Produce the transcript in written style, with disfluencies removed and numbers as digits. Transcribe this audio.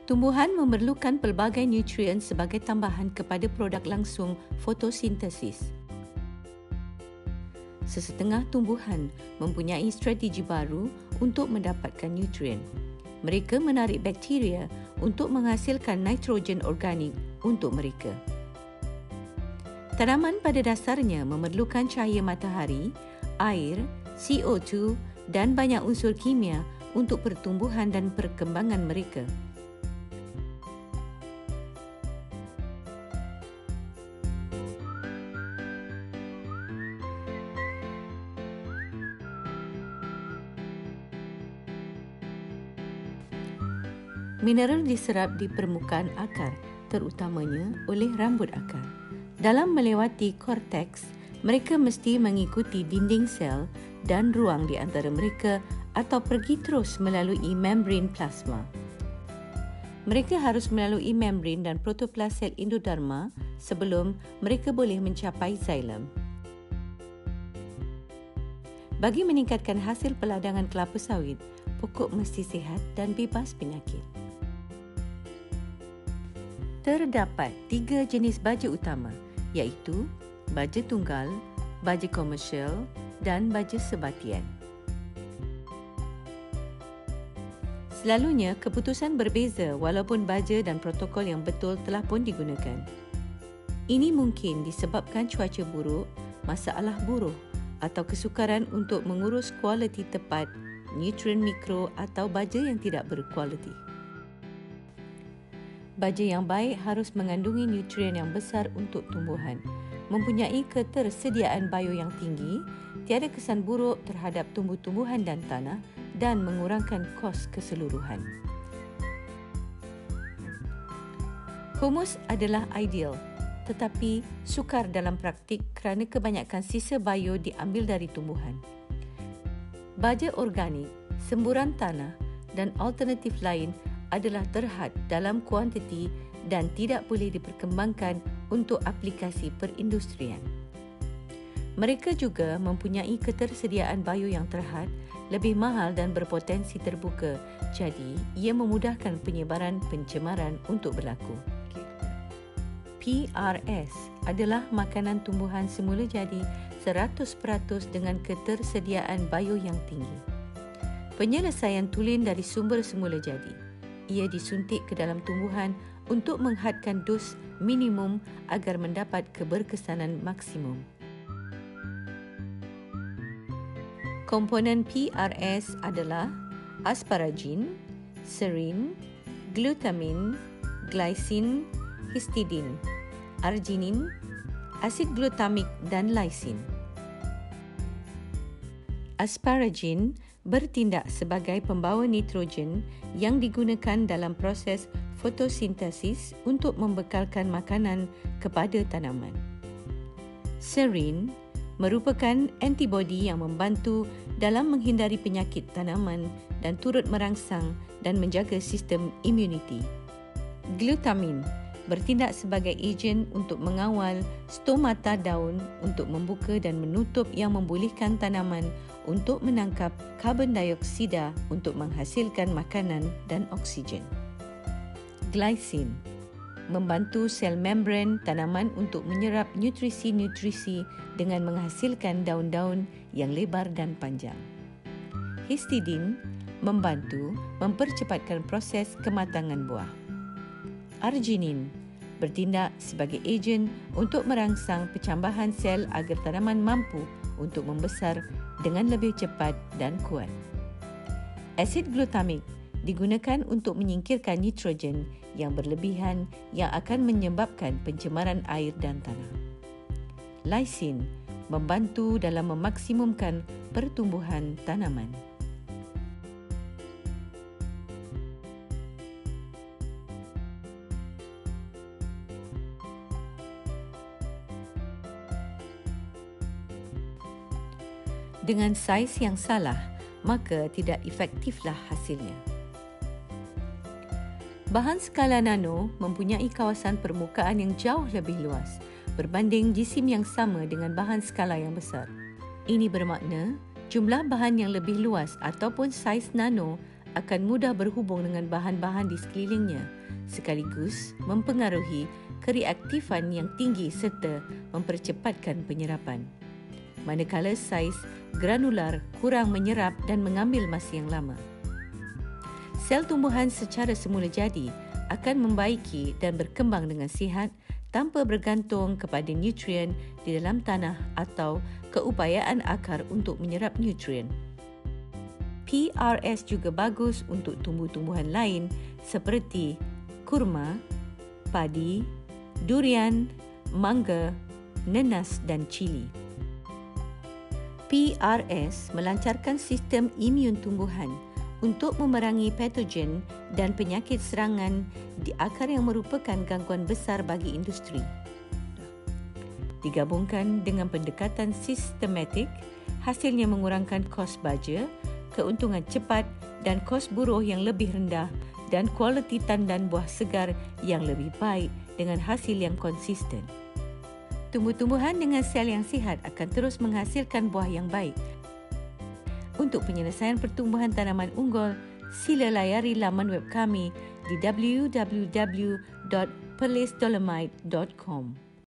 Tumbuhan memerlukan pelbagai nutrien sebagai tambahan kepada produk langsung fotosintesis. Sesetengah tumbuhan mempunyai strategi baru untuk mendapatkan nutrien. Mereka menarik bakteria untuk menghasilkan nitrogen organik untuk mereka. Tanaman pada dasarnya memerlukan cahaya matahari, air, CO2 dan banyak unsur kimia untuk pertumbuhan dan perkembangan mereka. Mineral diserap di permukaan akar, terutamanya oleh rambut akar. Dalam melewati korteks, mereka mesti mengikuti dinding sel dan ruang di antara mereka atau pergi terus melalui membran plasma. Mereka harus melalui membran dan protoplas sel endoderma sebelum mereka boleh mencapai xilem. Bagi meningkatkan hasil peladangan kelapa sawit, pokok mesti sihat dan bebas penyakit. Terdapat 3 jenis baja utama, iaitu baja tunggal, baja komersial dan baja sebatian. Selalunya, keputusan berbeza walaupun baja dan protokol yang betul telah pun digunakan. Ini mungkin disebabkan cuaca buruk, masalah buruh atau kesukaran untuk mengurus kualiti tepat, nutrien mikro atau baja yang tidak berkualiti. Baja yang baik harus mengandungi nutrien yang besar untuk tumbuhan, mempunyai ketersediaan bio yang tinggi, tiada kesan buruk terhadap tumbuh-tumbuhan dan tanah dan mengurangkan kos keseluruhan. Humus adalah ideal, tetapi sukar dalam praktik kerana kebanyakan sisa bio diambil dari tumbuhan. Baja organik, semburan tanah dan alternatif lain adalah terhad dalam kuantiti dan tidak boleh diperkembangkan untuk aplikasi perindustrian. Mereka juga mempunyai ketersediaan bio yang terhad, lebih mahal dan berpotensi terbuka, jadi ia memudahkan penyebaran pencemaran untuk berlaku. PRS adalah makanan tumbuhan semula jadi 100% dengan ketersediaan bio yang tinggi. Penyelesaian tulen dari sumber semula jadi. Ia disuntik ke dalam tumbuhan untuk menghadkan dos minimum agar mendapat keberkesanan maksimum. Komponen PRS adalah asparagin, serin, glutamin, glycin, histidin, arginin, asid glutamik dan lysin. Asparagin bertindak sebagai pembawa nitrogen yang digunakan dalam proses fotosintesis untuk membekalkan makanan kepada tanaman. Serin merupakan antibodi yang membantu dalam menghindari penyakit tanaman dan turut merangsang dan menjaga sistem imuniti. Glutamin bertindak sebagai ejen untuk mengawal stomata daun untuk membuka dan menutup yang membolehkan tanaman untuk menangkap karbon dioksida untuk menghasilkan makanan dan oksigen. Glycin membantu sel membran tanaman untuk menyerap nutrisi-nutrisi dengan menghasilkan daun-daun yang lebar dan panjang. Histidin membantu mempercepatkan proses kematangan buah. Arginin bertindak sebagai ejen untuk merangsang pencambahan sel agar tanaman mampu untuk membesar dengan lebih cepat dan kuat. Asid glutamik digunakan untuk menyingkirkan nitrogen yang berlebihan yang akan menyebabkan pencemaran air dan tanah. Lysin membantu dalam memaksimumkan pertumbuhan tanaman. Dengan saiz yang salah, maka tidak efektiflah hasilnya. Bahan skala nano mempunyai kawasan permukaan yang jauh lebih luas berbanding jisim yang sama dengan bahan skala yang besar. Ini bermakna jumlah bahan yang lebih luas ataupun saiz nano akan mudah berhubung dengan bahan-bahan di sekelilingnya, sekaligus mempengaruhi kereaktifan yang tinggi serta mempercepatkan penyerapan. Manakala saiz granular kurang menyerap dan mengambil masa yang lama. Sel tumbuhan secara semula jadi akan membaiki dan berkembang dengan sihat tanpa bergantung kepada nutrien di dalam tanah atau keupayaan akar untuk menyerap nutrien. PRS juga bagus untuk tumbuh-tumbuhan lain seperti kurma, padi, durian, mangga, nenas dan cili. PRS melancarkan sistem imun tumbuhan untuk memerangi patogen dan penyakit serangan di akar yang merupakan gangguan besar bagi industri. Digabungkan dengan pendekatan sistematik, hasilnya mengurangkan kos baja, keuntungan cepat dan kos buruh yang lebih rendah dan kualiti tandan buah segar yang lebih baik dengan hasil yang konsisten. Tumbuh-tumbuhan dengan sel yang sihat akan terus menghasilkan buah yang baik. Untuk penyelesaian pertumbuhan tanaman unggul, sila layari laman web kami di www.perlisdolomite.com.